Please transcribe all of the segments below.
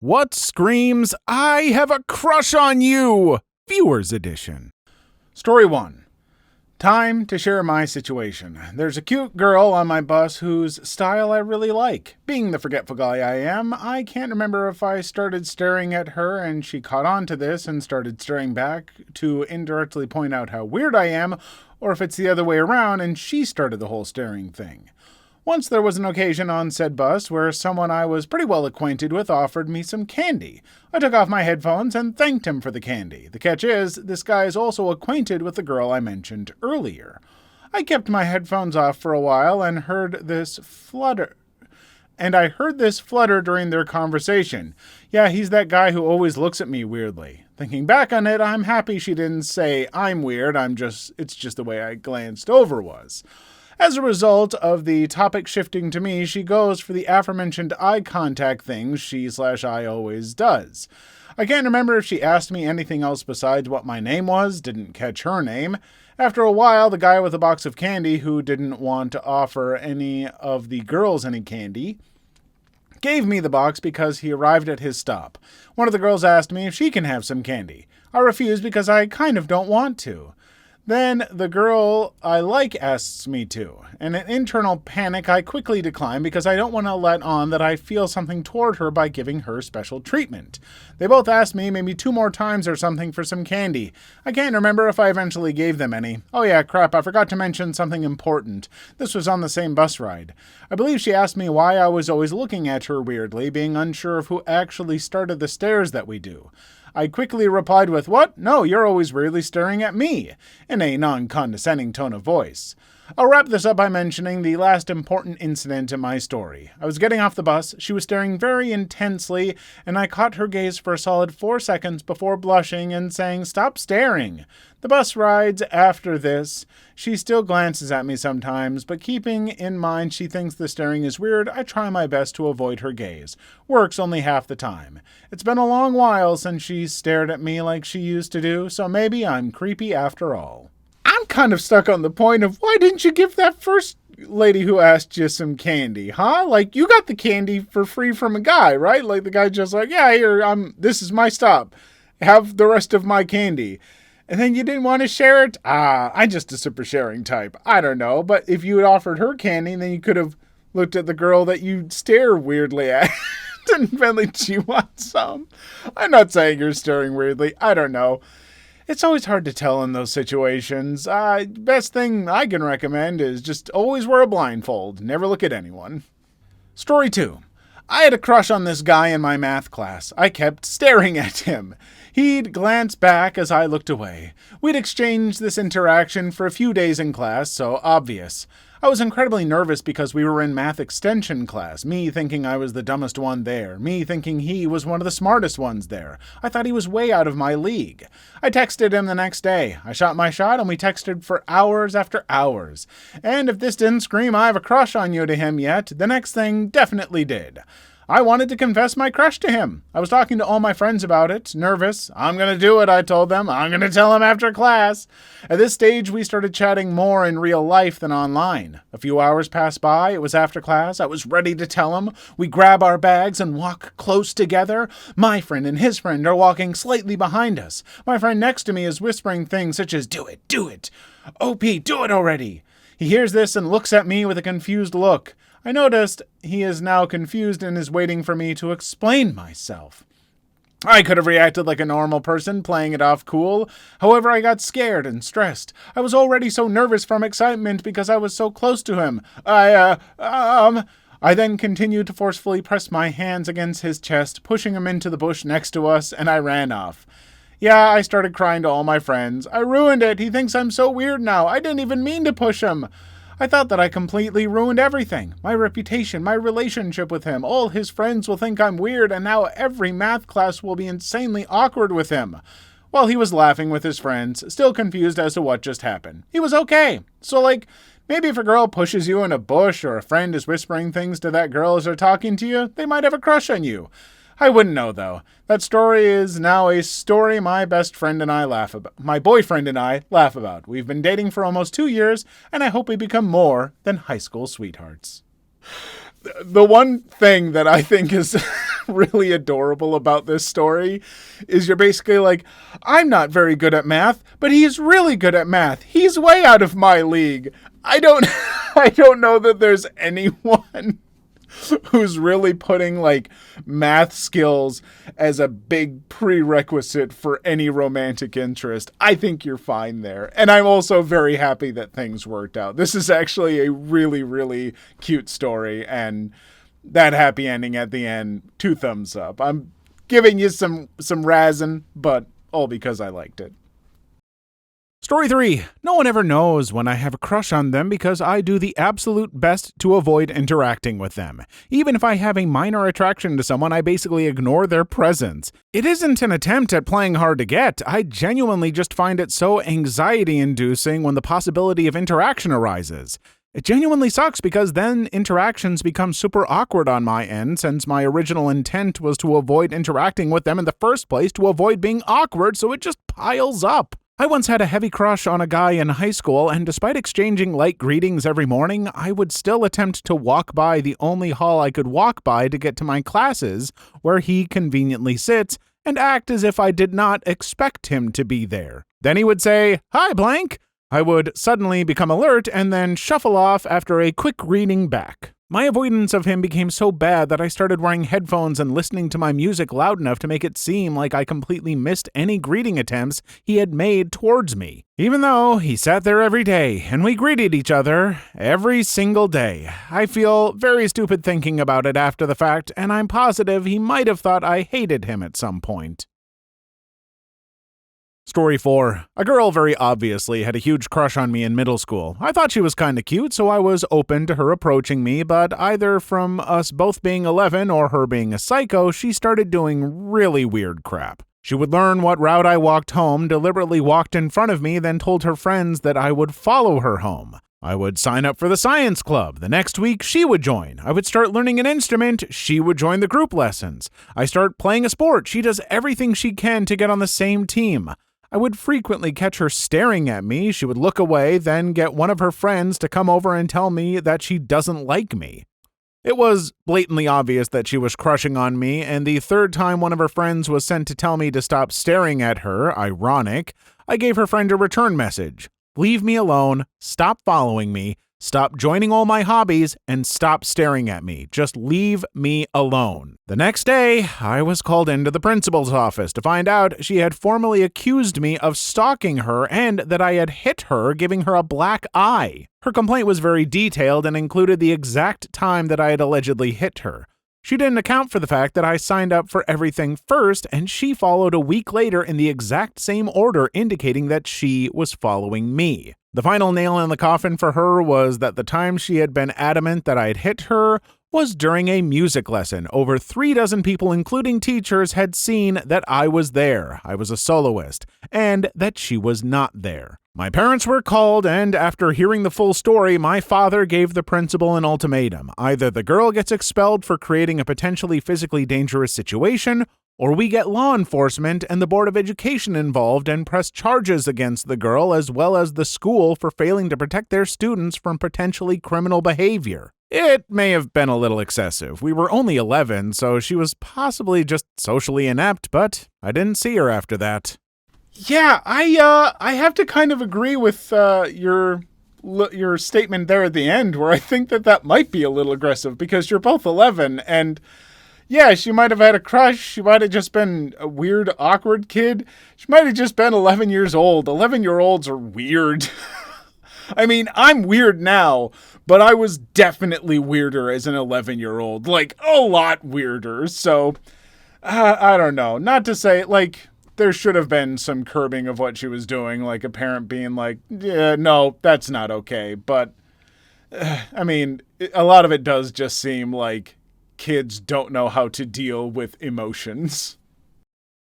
What screams, "I have a crush on you"? Viewers Edition. Story 1. Time to share my situation. There's a cute girl on my bus whose style I really like. Being the forgetful guy I am, I can't remember if I started staring at her and she caught on to this and started staring back to indirectly point out how weird I am, or if it's the other way around and she started the whole staring thing. Once there was an occasion on said bus where someone I was pretty well acquainted with offered me some candy. I took off my headphones and thanked him for the candy. The catch is, this guy is also acquainted with the girl I mentioned earlier. I kept my headphones off for a while and heard this flutter during their conversation. Yeah, he's that guy who always looks at me weirdly. Thinking back on it, I'm happy she didn't say I'm weird, it's just the way I glanced over was. As a result of the topic shifting to me, she goes for the aforementioned eye contact thing she/I always does. I can't remember if she asked me anything else besides what my name was, didn't catch her name. After a while, the guy with a box of candy who didn't want to offer any of the girls any candy gave me the box because he arrived at his stop. One of the girls asked me if she can have some candy. I refused because I kind of don't want to. Then the girl I like asks me to. In an internal panic, I quickly decline because I don't want to let on that I feel something toward her by giving her special treatment. They both asked me maybe 2 more times or something for some candy. I can't remember if I eventually gave them any. Oh yeah, crap, I forgot to mention something important. This was on the same bus ride. I believe she asked me why I was always looking at her weirdly, being unsure of who actually started the stares that we do. I quickly replied with, "What? No, you're always weirdly staring at me," in a non-condescending tone of voice. I'll wrap this up by mentioning the last important incident in my story. I was getting off the bus, she was staring very intensely, and I caught her gaze for a solid 4 seconds before blushing and saying, "Stop staring." The bus rides after this, she still glances at me sometimes, but keeping in mind she thinks the staring is weird, I try my best to avoid her gaze. Works only half the time. It's been a long while since she stared at me like she used to do, so maybe I'm creepy after all. I'm kind of stuck on the point of why didn't you give that first lady who asked you some candy, huh? Like, you got the candy for free from a guy, right? Like, the guy just like, yeah, here, this is my stop. Have the rest of my candy. And then you didn't want to share it? I'm just a super sharing type. I don't know. But if you had offered her candy, then you could have looked at the girl that you stare weirdly at and been like, do you want some? I'm not saying you're staring weirdly. I don't know. It's always hard to tell in those situations. Best thing I can recommend is just always wear a blindfold. Never look at anyone. Story 2. I had a crush on this guy in my math class. I kept staring at him. He'd glance back as I looked away. We'd exchanged this interaction for a few days in class, so obvious. I was incredibly nervous because we were in math extension class, me thinking I was the dumbest one there, me thinking he was one of the smartest ones there. I thought he was way out of my league. I texted him the next day. I shot my shot and we texted for hours after hours. And if this didn't scream I have a crush on you to him yet, the next thing definitely did. I wanted to confess my crush to him. I was talking to all my friends about it, nervous. I'm going to do it, I told them. I'm going to tell him after class. At this stage, we started chatting more in real life than online. A few hours passed by. It was after class. I was ready to tell him. We grab our bags and walk close together. My friend and his friend are walking slightly behind us. My friend next to me is whispering things such as, "Do it, do it. OP, do it already." He hears this and looks at me with a confused look. I noticed he is now confused and is waiting for me to explain myself. I could have reacted like a normal person, playing it off cool. However, I got scared and stressed. I was already so nervous from excitement because I was so close to him. I then continued to forcefully press my hands against his chest, pushing him into the bush next to us, and I ran off. Yeah, I started crying to all my friends. I ruined it. He thinks I'm so weird now. I didn't even mean to push him. I thought that I completely ruined everything. My reputation, my relationship with him. All his friends will think I'm weird, and now every math class will be insanely awkward with him. While he was laughing with his friends, still confused as to what just happened. He was okay. So, maybe if a girl pushes you in a bush or a friend is whispering things to that girl as they're talking to you, they might have a crush on you. I wouldn't know, though. That story is now a story my boyfriend and I laugh about. We've been dating for almost 2 years, and I hope we become more than high school sweethearts. The one thing that I think is really adorable about this story is you're basically like, I'm not very good at math, but he's really good at math. He's way out of my league. I don't I don't know that there's anyone who's really putting like math skills as a big prerequisite for any romantic interest. I think you're fine there. And I'm also very happy that things worked out. This is actually a really, really cute story, and that happy ending at the end, 2 thumbs up. I'm giving you some razzing, but all because I liked it. Story 3. No one ever knows when I have a crush on them because I do the absolute best to avoid interacting with them. Even if I have a minor attraction to someone, I basically ignore their presence. It isn't an attempt at playing hard to get. I genuinely just find it so anxiety-inducing when the possibility of interaction arises. It genuinely sucks because then interactions become super awkward on my end, since my original intent was to avoid interacting with them in the first place to avoid being awkward, so it just piles up. I once had a heavy crush on a guy in high school, and despite exchanging light greetings every morning, I would still attempt to walk by the only hall I could walk by to get to my classes, where he conveniently sits, and act as if I did not expect him to be there. Then he would say, "Hi, blank." I would suddenly become alert and then shuffle off after a quick greeting back. My avoidance of him became so bad that I started wearing headphones and listening to my music loud enough to make it seem like I completely missed any greeting attempts he had made towards me. Even though he sat there every day and we greeted each other every single day. I feel very stupid thinking about it after the fact, and I'm positive he might have thought I hated him at some point. Story 4. A girl very obviously had a huge crush on me in middle school. I thought she was kinda cute, so I was open to her approaching me, but either from us both being 11 or her being a psycho, she started doing really weird crap. She would learn what route I walked home, deliberately walked in front of me, then told her friends that I would follow her home. I would sign up for the science club. The next week, she would join. I would start learning an instrument. She would join the group lessons. I start playing a sport. She does everything she can to get on the same team. I would frequently catch her staring at me. She would look away, then get one of her friends to come over and tell me that she doesn't like me. It was blatantly obvious that she was crushing on me, and the third time one of her friends was sent to tell me to stop staring at her, ironic, I gave her friend a return message. Leave me alone, stop following me, stop joining all my hobbies, and stop staring at me. Just leave me alone. The next day, I was called into the principal's office to find out she had formally accused me of stalking her and that I had hit her, giving her a black eye. Her complaint was very detailed and included the exact time that I had allegedly hit her. She didn't account for the fact that I signed up for everything first, and she followed a week later in the exact same order, indicating that she was following me. The final nail in the coffin for her was that the time she had been adamant that I had hit her was during a music lesson. Over 36 people, including teachers, had seen that I was there. I was a soloist, and that she was not there. My parents were called, and after hearing the full story, my father gave the principal an ultimatum. Either the girl gets expelled for creating a potentially physically dangerous situation, or we get law enforcement and the Board of Education involved and press charges against the girl as well as the school for failing to protect their students from potentially criminal behavior. It may have been a little excessive. We were only 11, so she was possibly just socially inept, but I didn't see her after that. Yeah, I have to kind of agree with your statement there at the end, where I think that might be a little aggressive because you're both 11, and yeah, she might have had a crush. She might have just been a weird, awkward kid. She might have just been 11 years old. 11-year-olds are weird. I mean, I'm weird now, but I was definitely weirder as an 11-year-old. Like, a lot weirder. So, I don't know. Not to say, like, there should have been some curbing of what she was doing. Like, a parent being like, yeah, no, that's not okay. But, I mean, a lot of it does just seem like kids don't know how to deal with emotions.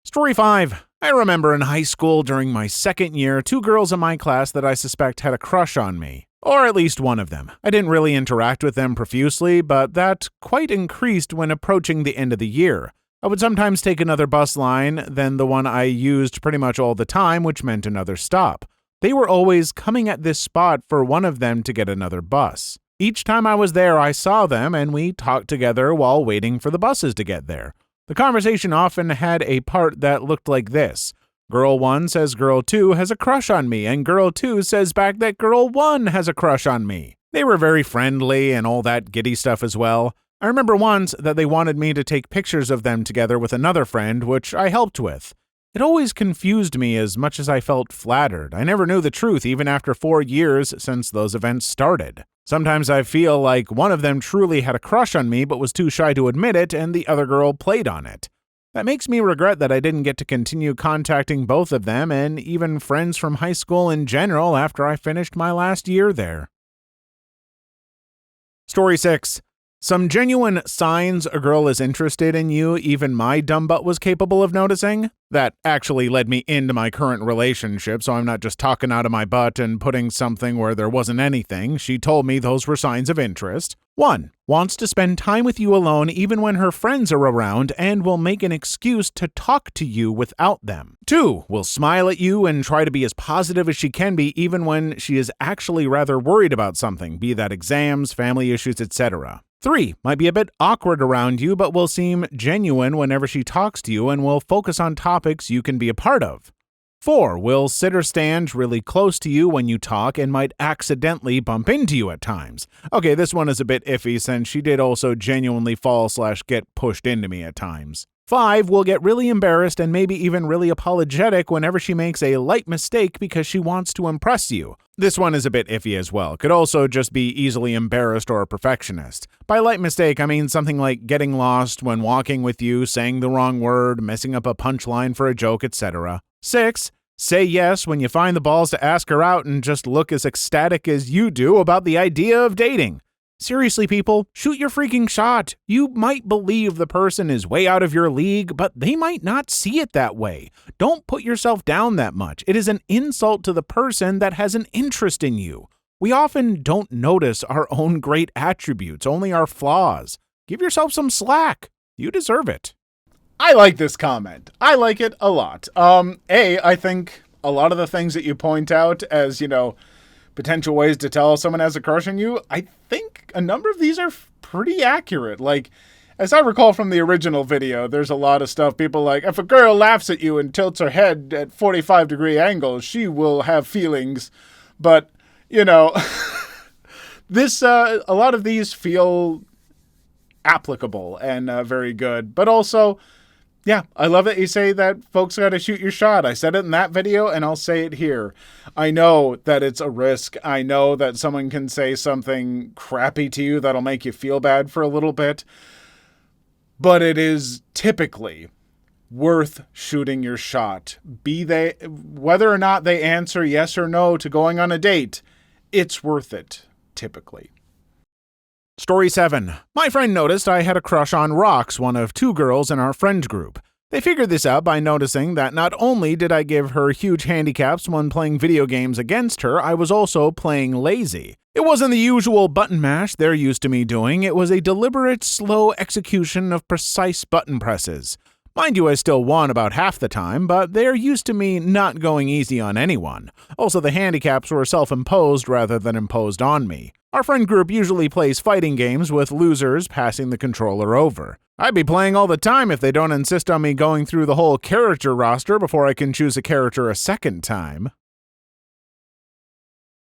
Story 5. I remember in high school during my second year, 2 girls in my class that I suspect had a crush on me. Or at least one of them. I didn't really interact with them profusely, but that quite increased when approaching the end of the year. I would sometimes take another bus line than the one I used pretty much all the time, which meant another stop. They were always coming at this spot for one of them to get another bus. Each time I was there, I saw them, and we talked together while waiting for the buses to get there. The conversation often had a part that looked like this. Girl 1 says girl 2 has a crush on me, and girl 2 says back that girl 1 has a crush on me. They were very friendly and all that giddy stuff as well. I remember once that they wanted me to take pictures of them together with another friend, which I helped with. It always confused me as much as I felt flattered. I never knew the truth even after 4 years since those events started. Sometimes I feel like one of them truly had a crush on me but was too shy to admit it, and the other girl played on it. That makes me regret that I didn't get to continue contacting both of them and even friends from high school in general after I finished my last year there. Story 6. Some genuine signs a girl is interested in you even my dumb butt was capable of noticing. That actually led me into my current relationship, so I'm not just talking out of my butt and putting something where there wasn't anything. She told me those were signs of interest. 1. Wants to spend time with you alone even when her friends are around and will make an excuse to talk to you without them. 2. Will smile at you and try to be as positive as she can be even when she is actually rather worried about something, be that exams, family issues, etc. 3. Might be a bit awkward around you, but will seem genuine whenever she talks to you and will focus on topics you can be a part of. 4. Will sit or stand really close to you when you talk and might accidentally bump into you at times. Okay, this one is a bit iffy since she did also genuinely fall/get pushed into me at times. 5. Will get really embarrassed and maybe even really apologetic whenever she makes a light mistake because she wants to impress you. This one is a bit iffy as well. Could also just be easily embarrassed or a perfectionist. By light mistake, I mean something like getting lost when walking with you, saying the wrong word, messing up a punchline for a joke, etc. 6. Say yes when you find the balls to ask her out and just look as ecstatic as you do about the idea of dating. Seriously, people, shoot your freaking shot. You might believe the person is way out of your league, but they might not see it that way. Don't put yourself down that much. It is an insult to the person that has an interest in you. We often don't notice our own great attributes, only our flaws. Give yourself some slack. You deserve it. I like this comment. I like it a lot. I think a lot of the things that you point out as, potential ways to tell someone has a crush on you, I think a number of these are pretty accurate. Like, as I recall from the original video, there's a lot of stuff people like, if a girl laughs at you and tilts her head at 45-degree angles, she will have feelings. But, this, a lot of these feel applicable and very good. But also, yeah, I love that you say that folks got to shoot your shot. I said it in that video, and I'll say it here. I know that it's a risk. I know that someone can say something crappy to you that'll make you feel bad for a little bit. But it is typically worth shooting your shot. Whether or not they answer yes or no to going on a date, it's worth it, typically. Story 7. My friend noticed I had a crush on Rox, one of 2 girls in our friend group. They figured this out by noticing that not only did I give her huge handicaps when playing video games against her, I was also playing lazy. It wasn't the usual button mash they're used to me doing, it was a deliberate, slow execution of precise button presses. Mind you, I still won about half the time, but they're used to me not going easy on anyone. Also, the handicaps were self-imposed rather than imposed on me. Our friend group usually plays fighting games with losers passing the controller over. I'd be playing all the time if they don't insist on me going through the whole character roster before I can choose a character a second time.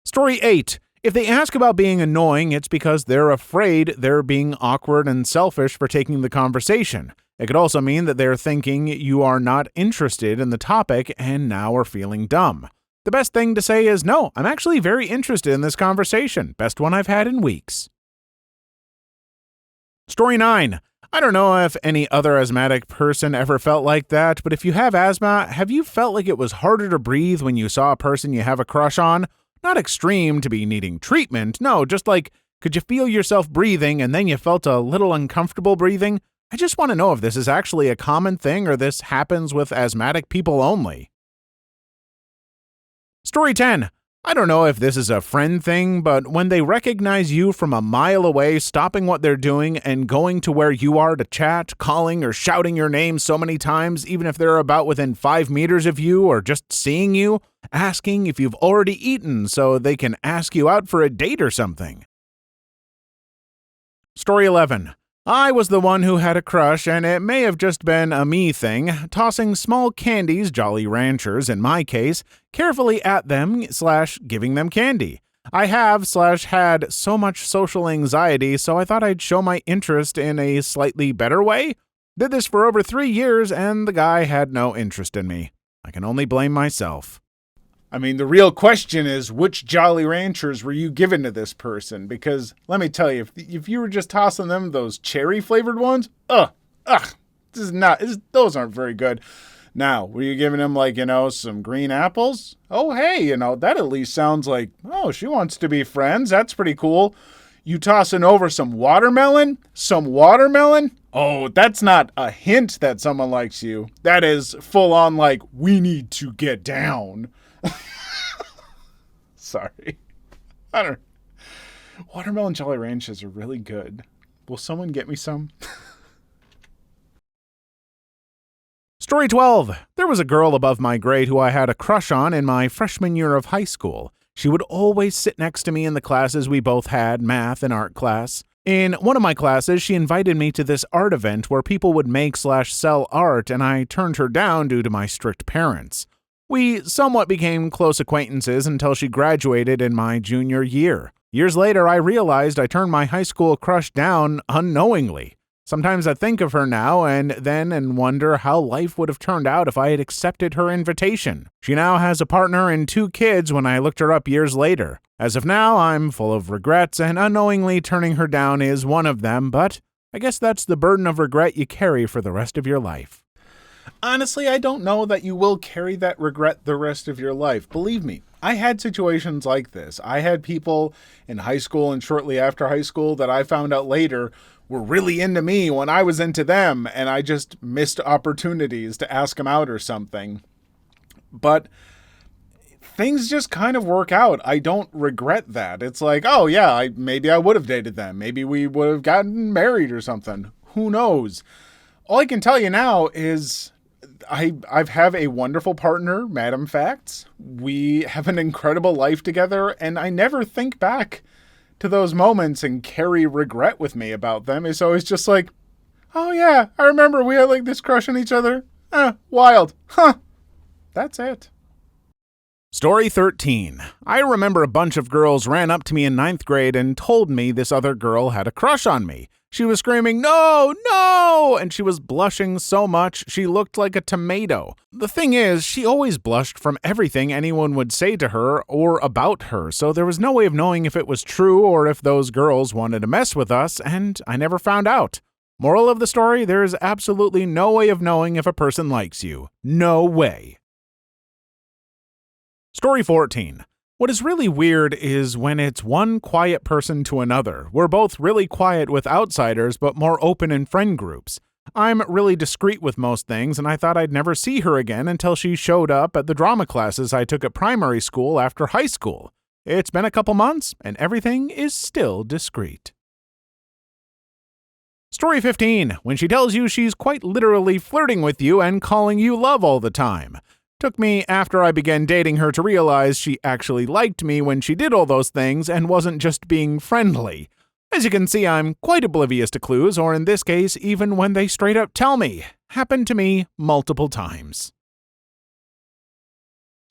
Story 8. If they ask about being annoying, it's because they're afraid they're being awkward and selfish for taking the conversation. It could also mean that they're thinking you are not interested in the topic and now are feeling dumb. The best thing to say is, no, I'm actually very interested in this conversation. Best one I've had in weeks. Story 9. I don't know if any other asthmatic person ever felt like that, but if you have asthma, have you felt like it was harder to breathe when you saw a person you have a crush on? Not extreme to be needing treatment, no, just like, could you feel yourself breathing and then you felt a little uncomfortable breathing? I just want to know if this is actually a common thing or this happens with asthmatic people only. Story 10. I don't know if this is a friend thing, but when they recognize you from a mile away, stopping what they're doing and going to where you are to chat, calling or shouting your name so many times, even if they're about within 5 meters of you or just seeing you, asking if you've already eaten so they can ask you out for a date or something. Story 11. I was the one who had a crush, and it may have just been a me thing, tossing small candies, Jolly Ranchers in my case, carefully at them / giving them candy. I have / had so much social anxiety, so I thought I'd show my interest in a slightly better way. Did this for over 3 years, and the guy had no interest in me. I can only blame myself. I mean, the real question is, which Jolly Ranchers were you giving to this person? Because, let me tell you, if you were just tossing them those cherry-flavored ones, those aren't very good. Now, were you giving them, some green apples? Oh, hey, that at least sounds like, oh, she wants to be friends. That's pretty cool. You tossing over some watermelon? Some watermelon? Oh, that's not a hint that someone likes you. That is full on we need to get down. Sorry. Watermelon Jolly Ranchers are really good. Will someone get me some? Story 12. There was a girl above my grade who I had a crush on in my freshman year of high school. She would always sit next to me in the classes we both had, math and art class. In one of my classes, she invited me to this art event where people would make / sell art, and I turned her down due to my strict parents. We somewhat became close acquaintances until she graduated in my junior year. Years later, I realized I turned my high school crush down unknowingly. Sometimes I think of her now and wonder how life would have turned out if I had accepted her invitation. She now has a partner and 2 kids when I looked her up years later. As of now, I'm full of regrets, and unknowingly turning her down is one of them, but I guess that's the burden of regret you carry for the rest of your life. Honestly, I don't know that you will carry that regret the rest of your life. Believe me, I had situations like this. I had people in high school and shortly after high school that I found out later were really into me when I was into them, and I just missed opportunities to ask them out or something. But things just kind of work out. I don't regret that. It's like, oh yeah, maybe I would have dated them. Maybe we would have gotten married or something. Who knows? All I can tell you now is I've have a wonderful partner, Madam Facts. We have an incredible life together, and I never think back to those moments and carry regret with me about them. It's always just like, oh yeah, I remember we had this crush on each other. Wild. Huh. That's it. Story 13. I remember a bunch of girls ran up to me in 9th grade and told me this other girl had a crush on me. She was screaming, "No, no!" and she was blushing so much she looked like a tomato. The thing is, she always blushed from everything anyone would say to her or about her, so there was no way of knowing if it was true or if those girls wanted to mess with us, and I never found out. Moral of the story, there is absolutely no way of knowing if a person likes you. No way. Story 14. What is really weird is when it's one quiet person to another. We're both really quiet with outsiders, but more open in friend groups. I'm really discreet with most things, and I thought I'd never see her again until she showed up at the drama classes I took at primary school after high school. It's been a couple months, and everything is still discreet. Story 15. When she tells you she's quite literally flirting with you and calling you love all the time. Took me after I began dating her to realize she actually liked me when she did all those things and wasn't just being friendly. As you can see, I'm quite oblivious to clues, or in this case, even when they straight up tell me. Happened to me multiple times.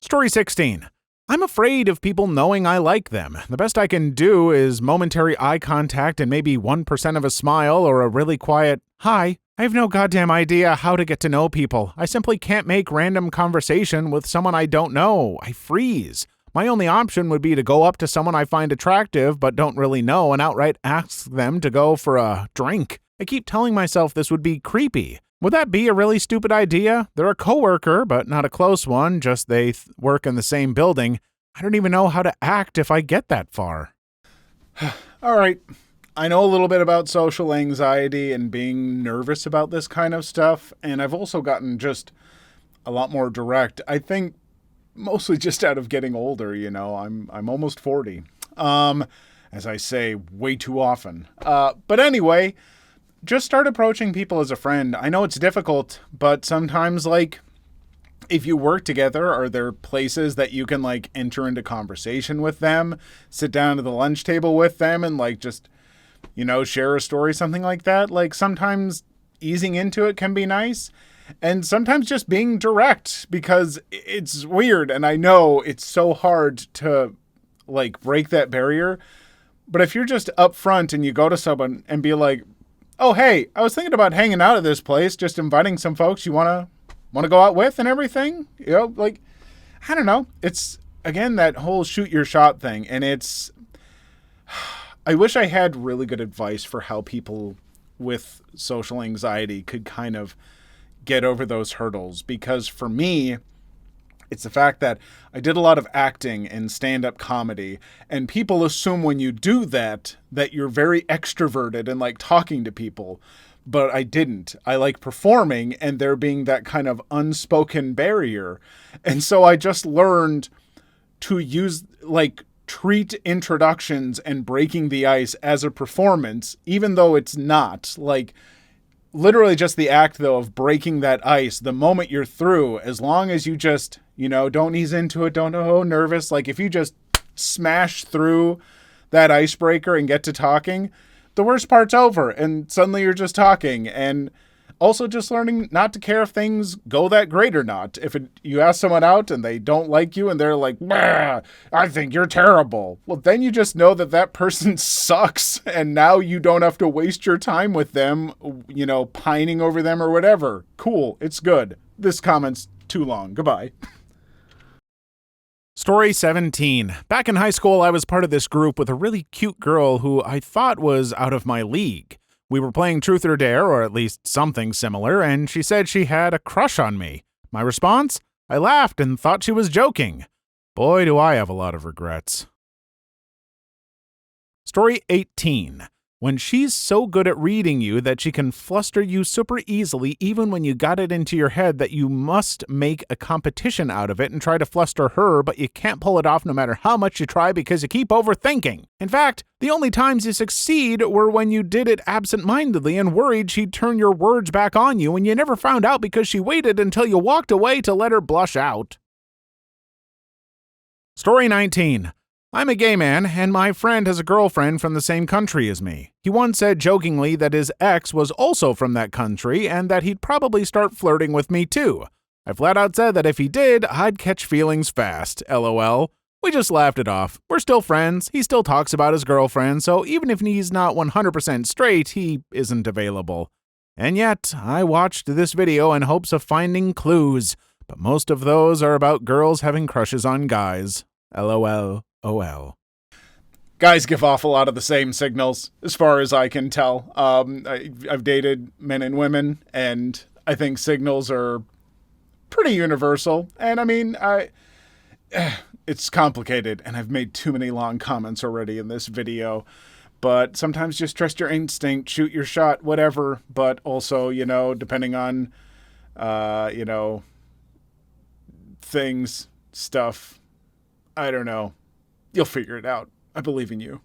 Story 16. I'm afraid of people knowing I like them. The best I can do is momentary eye contact and maybe 1% of a smile or a really quiet, "Hi." I have no goddamn idea how to get to know people. I simply can't make random conversation with someone I don't know. I freeze. My only option would be to go up to someone I find attractive but don't really know and outright ask them to go for a drink. I keep telling myself this would be creepy. Would that be a really stupid idea? They're a coworker, but not a close one, just they work in the same building. I don't even know how to act if I get that far. All right. I know a little bit about social anxiety and being nervous about this kind of stuff, and I've also gotten just a lot more direct. I think mostly just out of getting older, I'm almost 40. As I say way too often. But anyway, just start approaching people as a friend. I know it's difficult, but sometimes if you work together, are there places that you can enter into conversation with them, sit down at the lunch table with them and just share a story, something like that. Like sometimes easing into it can be nice. And sometimes just being direct, because it's weird. And I know it's so hard to like break that barrier. But if you're just upfront and you go to someone and be like, oh, hey, I was thinking about hanging out at this place, just inviting some folks you want to go out with and everything. Like, I don't know. It's, again, that whole shoot your shot thing. And I wish I had really good advice for how people with social anxiety could kind of get over those hurdles. Because for me, it's the fact that I did a lot of acting and stand-up comedy, and people assume when you do that you're very extroverted and like talking to people. But I didn't. I like performing and there being that kind of unspoken barrier. And so I just learned to treat introductions and breaking the ice as a performance, even though it's not. Like, literally just the act, though, of breaking that ice, the moment you're through, as long as you just, don't ease into it, don't know nervous. Like, if you just smash through that icebreaker and get to talking, the worst part's over, and suddenly you're just talking. And also just learning not to care if things go that great or not. If you ask someone out and they don't like you and they're like, I think you're terrible. Well, then you just know that person sucks, and now you don't have to waste your time with them, pining over them or whatever. Cool. It's good. This comment's too long. Goodbye. Story 17. Back in high school, I was part of this group with a really cute girl who I thought was out of my league. We were playing Truth or Dare, or at least something similar, and she said she had a crush on me. My response? I laughed and thought she was joking. Boy, do I have a lot of regrets. Story 18. When she's so good at reading you that she can fluster you super easily, even when you got it into your head that you must make a competition out of it and try to fluster her, but you can't pull it off no matter how much you try because you keep overthinking. In fact, the only times you succeed were when you did it absent-mindedly and worried she'd turn your words back on you, and you never found out because she waited until you walked away to let her blush out. Story 19. I'm a gay man, and my friend has a girlfriend from the same country as me. He once said jokingly that his ex was also from that country and that he'd probably start flirting with me too. I flat out said that if he did, I'd catch feelings fast, LOL. We just laughed it off. We're still friends, he still talks about his girlfriend, so even if he's not 100% straight, he isn't available. And yet, I watched this video in hopes of finding clues, but most of those are about girls having crushes on guys. LOL. OL. Guys give off a lot of the same signals, as far as I can tell. I've dated men and women, and I think signals are pretty universal. And I mean, it's complicated, and I've made too many long comments already in this video. But sometimes just trust your instinct, shoot your shot, whatever. But also, depending on, things, stuff, I don't know. You'll figure it out. I believe in you.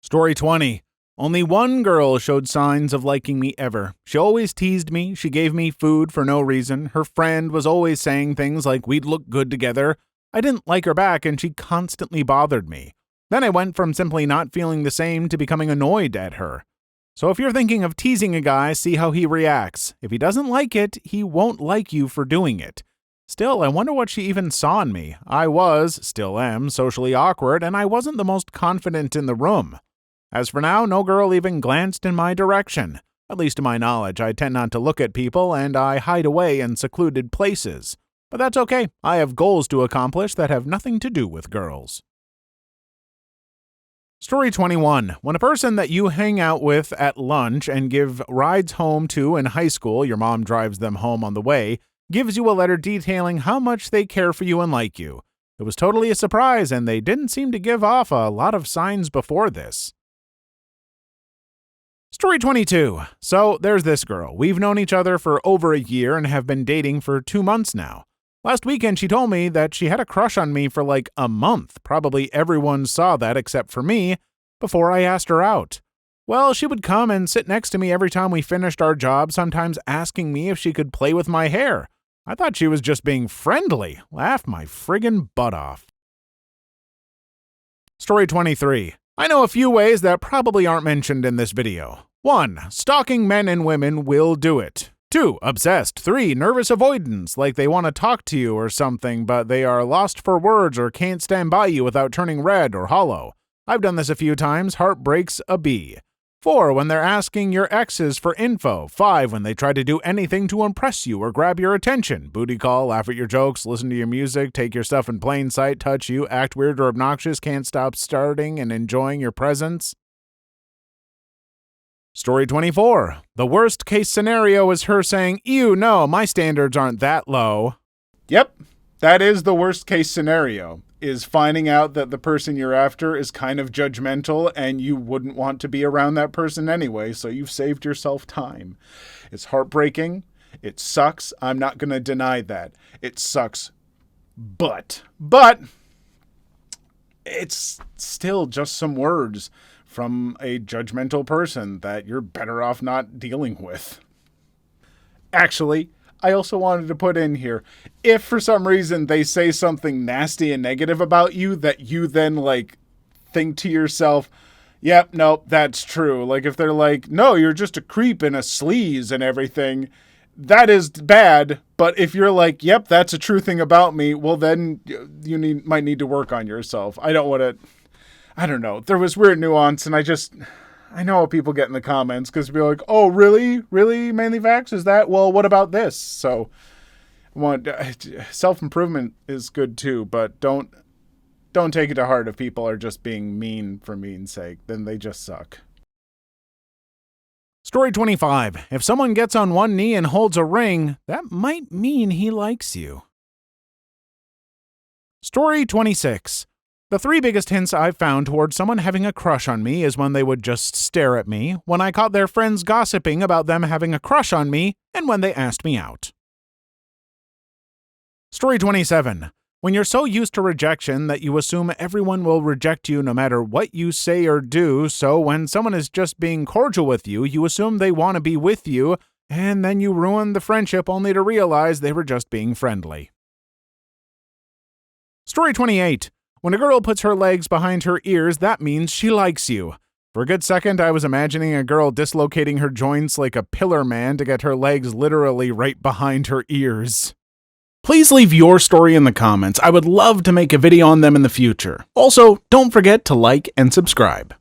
Story 20. Only one girl showed signs of liking me ever. She always teased me. She gave me food for no reason. Her friend was always saying things like we'd look good together. I didn't like her back, and she constantly bothered me. Then I went from simply not feeling the same to becoming annoyed at her. So if you're thinking of teasing a guy, see how he reacts. If he doesn't like it, he won't like you for doing it. Still, I wonder what she even saw in me. I still am, socially awkward, and I wasn't the most confident in the room. As for now, no girl even glanced in my direction. At least to my knowledge, I tend not to look at people, and I hide away in secluded places. But that's okay. I have goals to accomplish that have nothing to do with girls. Story 21. When a person that you hang out with at lunch and give rides home to in high school, your mom drives them home on the way, gives you a letter detailing how much they care for you and like you. It was totally a surprise, and they didn't seem to give off a lot of signs before this. Story 22. So, there's this girl. We've known each other for over a year and have been dating for 2 months now. Last weekend, she told me that she had a crush on me for like a month. Probably everyone saw that except for me before I asked her out. Well, she would come and sit next to me every time we finished our job, sometimes asking me if she could play with my hair. I thought she was just being friendly. Laughed my friggin' butt off. Story 23. I know a few ways that probably aren't mentioned in this video. 1. Stalking men and women will do it. 2. Obsessed. 3. Nervous avoidance, like they want to talk to you or something, but they are lost for words or can't stand by you without turning red or hollow. I've done this a few times. Heart breaks a B. 4. When they're asking your exes for info. 5. When they try to do anything to impress you or grab your attention. Booty call, laugh at your jokes, listen to your music, take your stuff in plain sight, touch you, act weird or obnoxious, can't stop starting and enjoying your presence. Story 24. The worst case scenario is her saying, "Ew, no, my standards aren't that low." Yep, that is the worst case scenario, is finding out that the person you're after is kind of judgmental and you wouldn't want to be around that person anyway, so you've saved yourself time. It's heartbreaking. It sucks. I'm not going to deny that. It sucks. But it's still just some words from a judgmental person that you're better off not dealing with. Actually, I also wanted to put in here, if for some reason they say something nasty and negative about you that you then think to yourself, yep, nope, that's true. Like if they're like, no, you're just a creep and a sleaze and everything, that is bad. But if you're like, yep, that's a true thing about me, well then you might need to work on yourself. I don't know. There was weird nuance, and I know what people get in the comments because they'll be like, oh, really? Really, Manly Vax? Is that? Well, what about this? So, self-improvement is good too, but don't take it to heart if people are just being mean for mean's sake. Then they just suck. Story 25. If someone gets on one knee and holds a ring, that might mean he likes you. Story 26. The 3 biggest hints I've found towards someone having a crush on me is when they would just stare at me, when I caught their friends gossiping about them having a crush on me, and when they asked me out. Story 27. When you're so used to rejection that you assume everyone will reject you no matter what you say or do, so when someone is just being cordial with you, you assume they want to be with you, and then you ruin the friendship only to realize they were just being friendly. Story 28. When a girl puts her legs behind her ears, that means she likes you. For a good second, I was imagining a girl dislocating her joints like a pillar man to get her legs literally right behind her ears. Please leave your story in the comments. I would love to make a video on them in the future. Also, don't forget to like and subscribe.